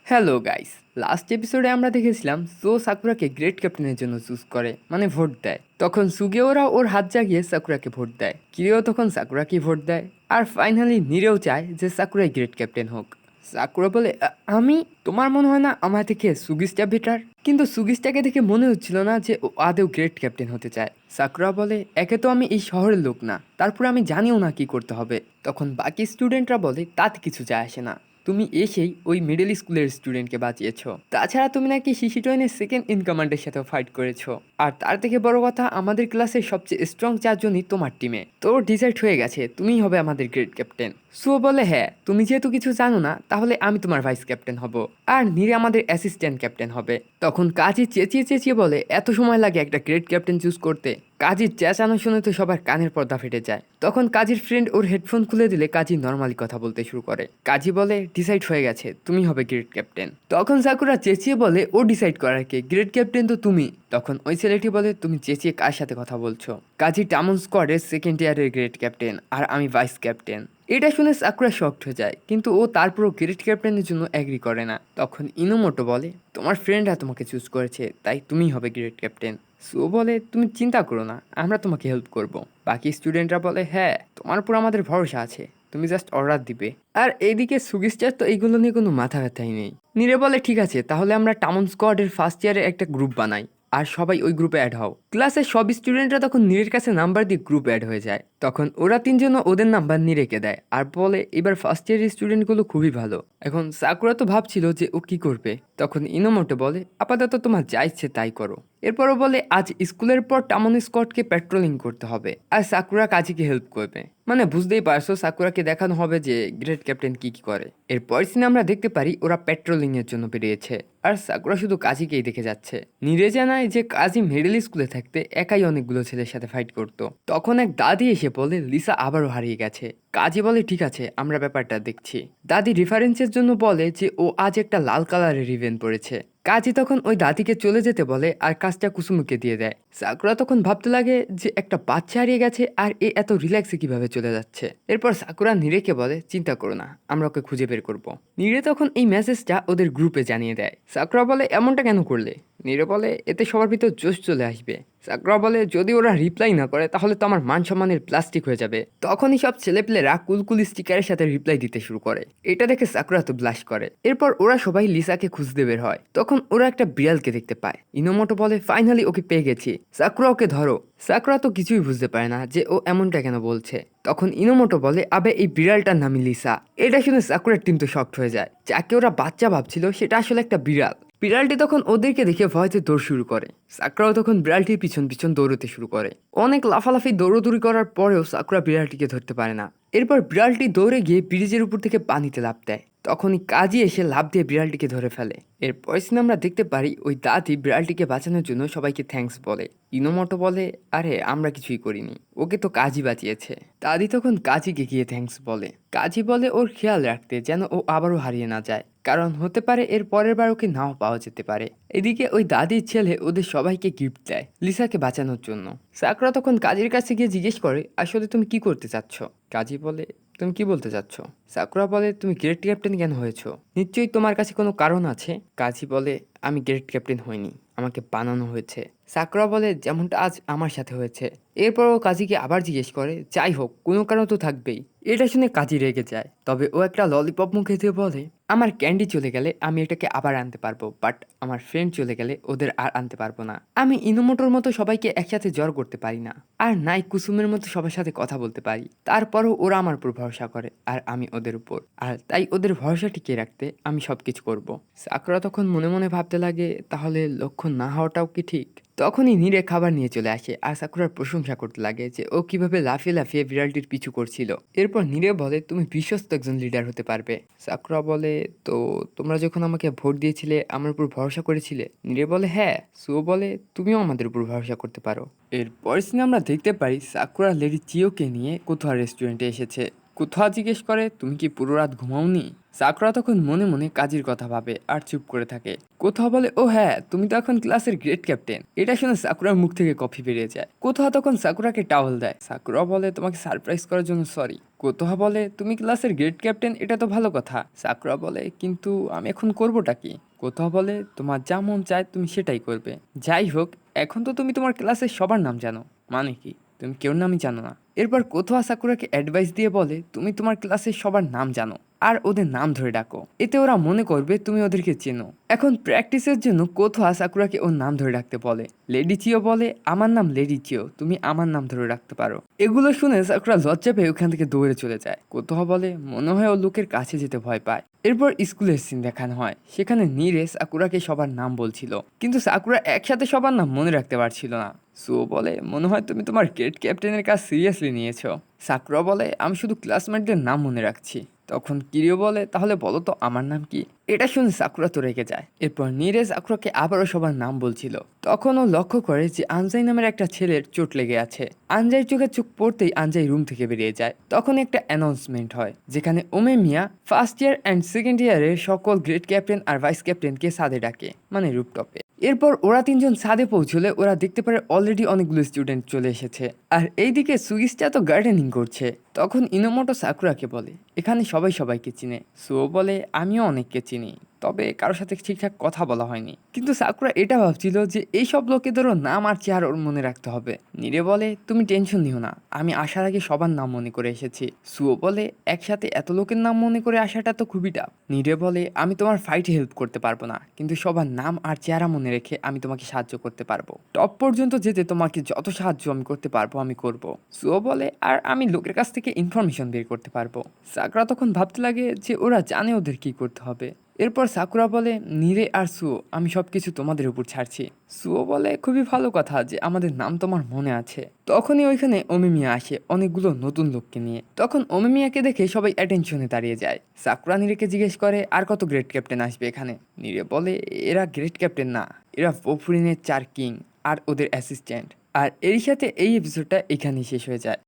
Hello guys, last এপিসোডে আমরা দেখেছিলাম সাকুরাকে গ্রেট ক্যাপ্টেনের জন্য চুজ করে, মানে ভোট দেয়। তখন সুগেওরা ওর হাত জাগিয়ে সাকুরাকে ভোট দেয়, কিরিও তখন সাকুরাকে ভোট দেয়। আর ফাইনালি নিরেও চায় যে সাকুরাই গ্রেট ক্যাপ্টেন হোক। সাকুরা বলে, আমি তোমার মনে হয় না আমার থেকে সুগিসটা বেটার? কিন্তু সুগিসটাকে দেখে মনে হচ্ছিল না যে ও আদেও গ্রেট ক্যাপ্টেন হতে চায়। সাকুরা বলে, একে তো আমি এই শহরের লোক না, তারপর আমি জানিও না কি করতে হবে। তখন বাকি স্টুডেন্টরা বলে, তাতে কিছু যায় আসে না, তুমি এসেই ওই মিডল স্কুলের স্টুডেন্টকে বাঁচিয়েছো। তাছাড়া তুমি নাকি শিশিটোয়েনের সেকেন্ড ইন কমান্ডের সাথেও ফাইট করেছো। আর তার থেকে বড় কথা, আমাদের ক্লাসের সবচেয়ে স্ট্রং চারজনই তোমার টিমে। তোর ডিসাইড হয়ে গেছে তুমিই হবে আমাদের গ্রেট ক্যাপ্টেন। সুও বলে, হ্যাঁ তুমি যেহেতু কিছু জানো না, তাহলে আমি তোমার ভাইস ক্যাপ্টেন হব, আর নীরে আমাদের অ্যাসিস্ট্যান্ট ক্যাপ্টেন হবে। তখন কাজী চেঁচিয়ে চেঁচিয়ে বলে, এত সময় লাগে একটা গ্রেট ক্যাপ্টেন চুজ করতে? কাজীর চেঁচানো শুনে তো সবার কানের পর্দা ফেটে যায়। তখন কাজীর ফ্রেন্ড ওর হেডফোন খুলে দিলে কাজী নর্মালি কথা বলতে শুরু করে। কাজী বলে, ডিসাইড হয়ে গেছে তুমি হবে গ্রেট ক্যাপ্টেন। তখন সাকুরা চেঁচিয়ে বলে, ও ডিসাইড করার কে, গ্রেট ক্যাপ্টেন তো তুমি। তখন ওই ছেলেটি বলে, তুমি চেঁচিয়ে কার সাথে কথা বলছো? কাজী টামন স্কোয়াডের সেকেন্ড ইয়ারের গ্রেট ক্যাপ্টেন, আর আমি ভাইস ক্যাপ্টেন। এটা শুনে সাকুরা শকড হয়ে যায়, কিন্তু ও তারপরও গ্রেট ক্যাপ্টেনের জন্য অ্যাগ্রি করে না। তখন ইনোমোটো বলে, তোমার ফ্রেন্ডরা তোমাকে চুজ করেছে, তাই তুমিই হবে গ্রেট ক্যাপ্টেন। সো বলে, তুমি চিন্তা করো না, আমরা তোমাকে হেল্প করব। বাকি স্টুডেন্টরা বলে, হ্যাঁ তোমার উপর আমাদের ভরসা আছে, তুমি জাস্ট অর্ডার দিবে। আর এইদিকে সুগিস্টার তো এইগুলো নিয়ে কোনো মাথা ব্যথাই নেই। নীরে বলে, ঠিক আছে তাহলে আমরা টাউন স্কোয়াডের ফার্স্ট ইয়ারে একটা গ্রুপ বানাই, আর সবাই ওই গ্রুপে অ্যাড হও। ক্লাসের সব স্টুডেন্টরা তখন নীরের কাছে নাম্বার দিয়ে গ্রুপ অ্যাড হয়ে যায়। তখন ওরা তিনজনও ওদের নাম্বার নীরেকে দেয়, আর বলে এবার ফার্স্ট ইয়ারের স্টুডেন্টগুলো খুবই ভালো। এখন সাকুরা তো ভাবছিল যে ও কি করবে। তখন ইনোমোটো বলে, আপাতত তোমার যা ইচ্ছে তাই করো। এরপরও বলে, আজ স্কুলের পর টামন স্কটকে পেট্রোলিং করতে হবে, আর সাকুরা কাজীকে হেল্প করবে। মানে বুঝতেই পারছো, সাকুরাকে দেখানো হবে যে গ্রেট ক্যাপ্টেন কি কি করে। এরপর সিনে আমরা দেখতে পারি ওরা পেট্রোলিং এর জন্য বেরিয়েছে, আর সাকুরা শুধু কাজীকেই দেখে যাচ্ছে। নীরে জানায় যে কাজী মিডল স্কুলে থাকতে একাই অনেকগুলো ছেলের সাথে ফাইট করত। তখন এক দাদি এসে বলে লিসা আবারও হারিয়ে গেছে। কাজী বলে, ঠিক আছে আমরা ব্যাপারটা দেখছি। দাদি রেফারেন্সের জন্য বলে যে ও আজ একটা লাল কালারের রিভেন পড়েছে। কাজী তখন ওই দাদিকে চলে যেতে বলে, আর কাজটা কুসুমুকে দিয়ে দেয়। সাকুরা তখন ভাবতে লাগে যে একটা বাচ্চা হারিয়ে গেছে, আর এ এত রিল্যাক্সে কিভাবে চলে যাচ্ছে। এরপর সাকুরা নীরেকে বলে, চিন্তা করো না, আমরা ওকে খুঁজে বের করব। নীরে তখন এই মেসেজটা ওদের গ্রুপে জানিয়ে দেয়। সাকুরা বলে, এমনটা কেন করলে? নীরে বলে, এতে সবার ভিতর জোশ চলে আসবে। সাকুরা বলে, যদি ওরা রিপ্লাই না করে তাহলে তো আমার মান সম্মানের প্লাস্টিক হয়ে যাবে। তখনই সব ছেলেপেলেরা কুলকুলি স্টিকারের সাথে রিপ্লাই দিতে শুরু করে। এটা দেখে সাকুরা তো ব্লাশ করে। এরপর ওরা সবাই লিসাকে খুঁজতে বের হয়। তখন ওরা একটা বিড়ালকে দেখতে পায়। ইনোমোটো বলে, ফাইনালি ওকে পেয়ে গেছি, সাকুরা ওকে ধরো। সাকুরা তো কিছুই বুঝতে পারে না যে ও এমনটা কেন বলছে। তখন ইনোমোটো বলে, আবে এই বিড়ালটার নামই লিসা। এটা শুনে সাকুরার টিম তো শকড হয়ে যায়। যাকে ওরা বাচ্চা ভাবছিল সেটা আসলে একটা বিড়াল। বিড়ালটি তখন ওদেরকে দেখে ভয়তে দৌড় শুরু করে। সাকুরাও তখন বিড়ালটির পিছন পিছন দৌড়তে শুরু করে। অনেক লাফালাফি দৌড়দৌড়ি করার পরেও সাকুরা বিড়ালটিকে ধরতে পারে না। এরপর বিড়ালটি দৌড়ে গিয়ে ব্রিজের উপর থেকে পানিতে লাফ দেয়। তখনই কাজী এসে লাফ দিয়ে বিড়ালটিকে ধরে ফেলে। এরপর সিনে আমরা দেখতে পারি ওই দাদি বিড়ালটিকে বাঁচানোর জন্য সবাইকে থ্যাঙ্কস বলে। ইনোমোটো বলে, আরে আমরা কিছুই করিনি, ওকে তো কাজী বাঁচিয়েছে। দাদি তখন কাজীকে গিয়ে থ্যাঙ্কস বলে। কাজী বলে ওর খেয়াল রাখতে, যেন ও আবারও হারিয়ে না যায়, কারণ হতে পারে এর পরের বার ওকে নাও পাওয়া যেতে পারে। এদিকে ওই দাদির ছেলে ওদের সবাইকে গিফট দেয় লিসাকে বাঁচানোর জন্য। সাকুরা তখন কাজীর কাছে গিয়ে জিজ্ঞেস করে, আসলে তুমি কি করতে চাচ্ছ? কাজী বলে, তুমি কি বলতে চাচ্ছ? সাকুরা বলে, তুমি গ্রেট ক্যাপ্টেন কেন হয়েছো? নিশ্চয়ই তোমার কাছে কোনো কারণ আছে। কাজী বলে, আমি গ্রেট ক্যাপ্টেন হইনি, আমাকে বানানো হয়েছে। সাকুরা বলে, যেমনটা আজ আমার সাথে হয়েছে। এরপরও কাজীকে আবার জিজ্ঞেস করে, যাই হোক কোনো কারণ তো থাকবেই। এটা শুনে কাজী রেগে যায়, তবে ও একটা ললিপপ মুখে দিয়ে বলে, আমার ক্যান্ডি চলে গেলে আমি এটাকে আবার আনতে পারবো, বাট আমার ফ্রেন্ড চলে গেলে ওদের আর আনতে পারবো না। আমি ইনোমোটোর মতো সবাইকে একসাথে জড় করতে পারি না, আর নাই কুসুমের মতো সবার সাথে কথা বলতে পারি। তারপরও ওরা আমার উপর ভরসা করে, আর আমি ওদের উপর, আর তাই ওদের ভরসা টিকিয়ে রাখতে আমি সবকিছু করব। সাকুরা তখন মনে মনে ভাবতে লাগে, তাহলে লক্ষ্য না হওয়াটাও কি ঠিক? তখনই নীরে খাবার নিয়ে চলে আসে, আর সাকুরার প্রশংসা করতে লাগে যে ও কিভাবে লাফিয়ে লাফিয়ে বিড়ালটির পিছু করছিল। এরপর নীরে বলে, তুমি বিশ্বস্ত একজন লিডার হতে পারবে। সাকুরা বলে, তো তোমরা যখন আমাকে ভোট দিয়েছিলে আমার উপর ভরসা করেছিলে? নীরে বলে, হ্যাঁ। সুও বলে, তুমিও আমাদের উপর ভরসা করতে পারো। এরপর সিনে আমরা দেখতে পারি সাকুরা লেডি চিওকে নিয়ে কোথাও রেস্টুরেন্টে এসেছে। কোথাও জিজ্ঞেস করে তুমি কি পুরো রাত ঘুমাওনি। সাকুরা তখন মনে মনে কাজের কথা ভাবে আর চুপ করে থাকে। কোথাও বলে ও হ্যাঁ তুমি তো এখন ক্লাসের গ্রেট ক্যাপ্টেন। এটা শুনে সাকুরার মুখ থেকে কফি বেরিয়ে যায়। কোথাও তখন সাকুরাকে টাওয়েল দেয়। সাকুরা বলে তোমাকে সারপ্রাইজ করার জন্য সরি। কোথাও বলে তুমি ক্লাসের গ্রেট ক্যাপ্টেন, এটা তো ভালো কথা। সাকুরা বলে কিন্তু আমি এখন করবোটা কি। কোথাও বলে তোমার যা মন চায় তুমি সেটাই করবে। যাই হোক, এখন তো তুমি তোমার ক্লাসের সবার নাম জানো। মানে কি তুমি কেউ নামই জানো না। এরপর কোথাও সাকুরাকে অ্যাডভাইস দিয়ে বলে তুমি তোমার ক্লাসের সবার নাম জানো আর ওদের নাম ধরে ডাকো, এতে ওরা মনে করবে তুমি ওদেরকে চেনো। এখন প্র্যাকটিসের জন্য কোথাও সাকুরাকে ওর নাম ধরে ডাকতে বলে। লেডি চিও বলে আমার নাম লেডি চিও, তুমি আমার নাম ধরে রাখতে পারো। এগুলো শুনে সাকুরা লজ্জা পেয়ে ওখান থেকে দৌড়ে চলে যায়। কোথাও বলে মনে হয় ও লোকের কাছে যেতে ভয় পায়। এরপর স্কুলের সিন দেখানো হয়। সেখানে নীরে সাকুরাকে সবার নাম বলছিল, কিন্তু সাকুরা একসাথে সবার নাম মনে রাখতে পারছিল না। সুও বলে মনে হয় তুমি তোমার গ্রেট ক্যাপ্টেনের কাজ সিরিয়াসলি নিয়েছো। সাকুরা বলে আমি শুধু ক্লাসমেটদের নাম মনে রাখছি। তখন কিরিও বলে তাহলে বলো তো আমার নাম কি। এটা শুনে সাকুরা তো রেগে যায়। এরপর নীরে সাকুরাকে আবারও সবার নাম বলছিল। তখন ও লক্ষ্য করে যে আনজাই নামের একটা ছেলের চোট লেগে আছে। আনজাই চোখে চোখ পড়তেই আনজাই রুম থেকে বেরিয়ে যায়। তখন একটা অ্যানাউন্সমেন্ট হয় যেখানে ওমে মিয়া ফার্স্ট ইয়ার অ্যান্ড সেকেন্ড ইয়ারের সকল গ্রেট ক্যাপ্টেন আর ভাইস ক্যাপ্টেনকে ছাদে ডাকে, মানে রুপটপে। এরপর ওরা তিনজন ছাদে পৌঁছলে ওরা দেখতে পারে অলরেডি অনেকগুলো স্টুডেন্ট চলে এসেছে। আর এইদিকে সুগিসটা তো গার্ডেনিং করছে। তখন ইনোমোটো সাকুরাকে বলে এখানে সবাই সবাইকে চিনে। সুও বলে আমিও অনেককে চিনি, তবে কারোর সাথে ঠিকঠাক কথা বলা হয়নি। কিন্তু সাকুরা এটা ভাবছিল যে এই সব লোকেদেরও নাম আর চেহারা ওর মনে রাখতে হবে। নীরে বলে তুমি টেনশন নিও না, আমি আসার আগে সবার নাম মনে করে এসেছি। সুও বলে একসাথে এত লোকের নাম মনে করে আসাটা তো খুবই টাফ। নীরে বলে আমি তোমার ফাইটে হেল্প করতে পারবো না, কিন্তু সবার নাম আর চেহারা মনে রেখে আমি তোমাকে সাহায্য করতে পারবো। টপ পর্যন্ত যেতে তোমাকে যত সাহায্য আমি করতে পারবো আমি করব। সুও বলে আর আমি লোকের কাছ থেকে ইনফরমেশন বের করতে পারবো। সাকুরা তখন ভাবতে লাগে যে ওরা জানে ওদের কি করতে হবে। এরপর সাকুরা বলে নীরে আর সুও আমি সবকিছু তোমাদের উপর ছাড়ছি। সুও বলে খুবই ভালো কথা যে আমাদের নাম তোমার মনে আছে। তখনই ওইখানে ওমিমিয়া আসে অনেকগুলো নতুন লোককে নিয়ে। তখন ওমিমিয়াকে দেখে সবাই অ্যাটেনশনে দাঁড়িয়ে যায়। সাকুরা নীরেকে জিজ্ঞেস করে আর কত গ্রেট ক্যাপ্টেন আসবে এখানে। নীরে বলে এরা গ্রেট ক্যাপ্টেন না, এরা পপুরিনের 4 কিং আর ওদের অ্যাসিস্ট্যান্ট। আর এর সাথে এই এপিসোডটা এখানেই শেষ হয়ে যায়।